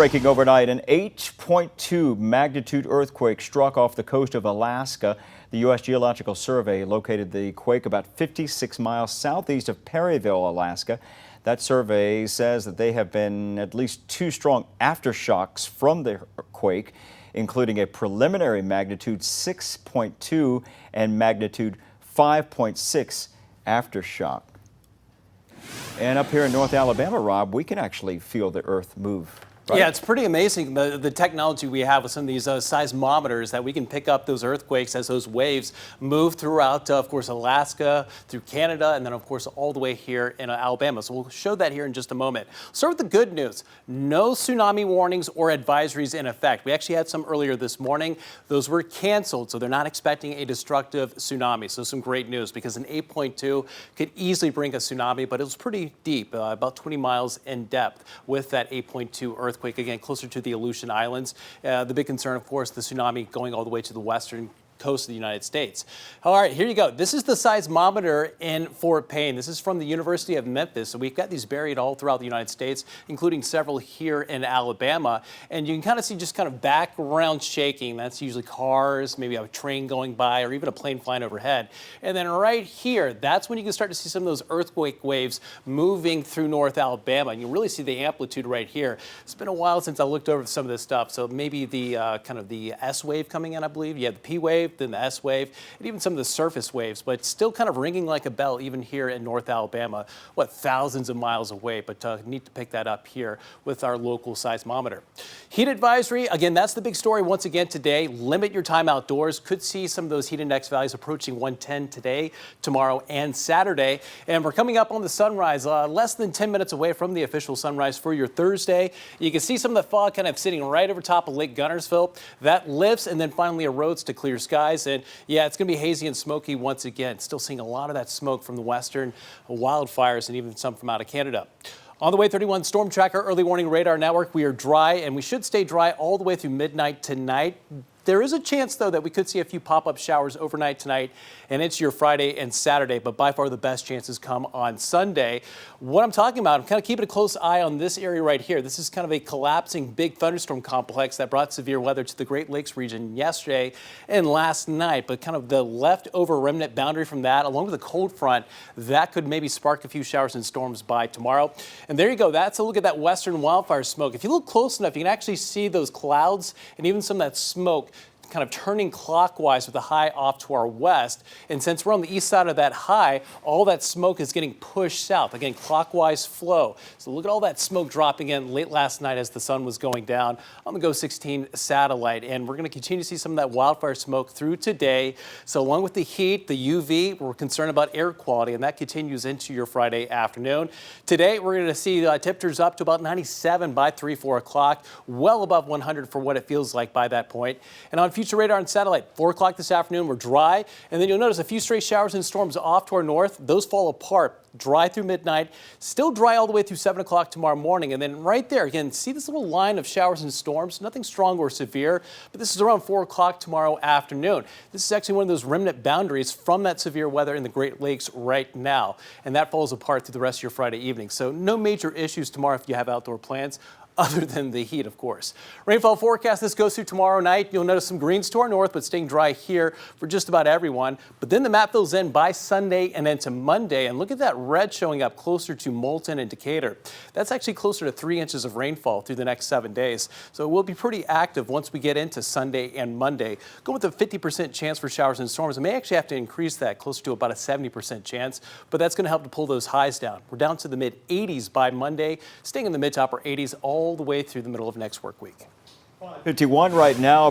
Breaking overnight, an 8.2 magnitude earthquake struck off the coast of Alaska. The U.S. Geological Survey located the quake about 56 miles southeast of Perryville, Alaska. That survey says that they have been at least 2 strong aftershocks from the quake, including a preliminary magnitude 6.2 and magnitude 5.6 aftershock. And up here in North Alabama, Rob, we can actually feel the earth move. Right? Yeah, it's pretty amazing the technology we have with some of these seismometers that we can pick up those earthquakes as those waves move throughout, of course, Alaska, through Canada, and then, of course, all the way here in Alabama. So we'll show that here in just a moment. Start with the good news. No tsunami warnings or advisories in effect. We actually had some earlier this morning. Those were canceled, so they're not expecting a destructive tsunami. So some great news, because an 8.2 could easily bring a tsunami, but it was pretty deep, about 20 miles in depth with that 8.2 earthquake, again, closer to the Aleutian Islands. The big concern, of course, the tsunami going all the way to the western coast of the United States. All right, here you go. This is the seismometer in Fort Payne. This is from the University of Memphis. So we've got these buried all throughout the United States, including several here in Alabama. And you can kind of see just kind of background shaking. That's usually cars, maybe a train going by, or even a plane flying overhead. And then right here, that's when you can start to see some of those earthquake waves moving through North Alabama. And you really see the amplitude right here. It's been a while since I looked over some of this stuff. So maybe the kind of the S wave coming in, I believe. You have the P wave, then the S wave, and even some of the surface waves, but still kind of ringing like a bell even here in North Alabama, thousands of miles away, but need to pick that up here with our local seismometer. Heat advisory, again, that's the big story once again today. Limit your time outdoors. Could see some of those heat index values approaching 110 today, tomorrow, and Saturday. And we're coming up on the sunrise, less than 10 minutes away from the official sunrise for your Thursday. You can see some of the fog kind of sitting right over top of Lake Guntersville. That lifts and then finally erodes to clear skies. And yeah, it's going to be hazy and smoky once again. Still seeing a lot of that smoke from the western wildfires and even some from out of Canada. On the way 31 Storm Tracker Early Warning Radar Network, we are dry, and we should stay dry all the way through midnight tonight. There is a chance, though, that we could see a few pop-up showers overnight tonight and into your Friday and Saturday, but by far the best chances come on Sunday. What I'm talking about, I'm kind of keeping a close eye on this area right here. This is kind of a collapsing big thunderstorm complex that brought severe weather to the Great Lakes region yesterday and last night, but kind of the leftover remnant boundary from that, along with a cold front, that could maybe spark a few showers and storms by tomorrow. And there you go. That's a look at that western wildfire smoke. If you look close enough, you can actually see those clouds and even some of that smoke kind of turning clockwise with the high off to our west. And since we're on the east side of that high, all that smoke is getting pushed south. Again, clockwise flow. So look at all that smoke dropping in late last night as the sun was going down on the GO 16 satellite. And we're going to continue to see some of that wildfire smoke through today. So along with the heat, the UV, we're concerned about air quality, and that continues into your Friday afternoon. Today, we're going to see temperatures up to about 97 by 3, 4 o'clock, well above 100 for what it feels like by that point. And on future radar and satellite, 4 o'clock this afternoon, we're dry. And then you'll notice a few stray showers and storms off to our north. Those fall apart. Dry through midnight, still dry all the way through 7 o'clock tomorrow morning. And then right there, again, see this little line of showers and storms, nothing strong or severe, but this is around 4 o'clock tomorrow afternoon. This is actually one of those remnant boundaries from that severe weather in the Great Lakes right now. And that falls apart through the rest of your Friday evening. So no major issues tomorrow if you have outdoor plans, other than the heat, of course. Rainfall forecast, this goes through tomorrow night. You'll notice some greens to our north, but staying dry here for just about everyone. But then the map fills in by Sunday and into Monday. And look at that red showing up closer to Moulton and Decatur. That's actually closer to 3 inches of rainfall through the next 7 days. So it will be pretty active once we get into Sunday and Monday. Go with a 50% chance for showers and storms. I may actually have to increase that closer to about a 70% chance, but that's going to help to pull those highs down. We're down to the mid 80s by Monday, staying in the mid to upper 80s all the way through the middle of next work week. 51 right now.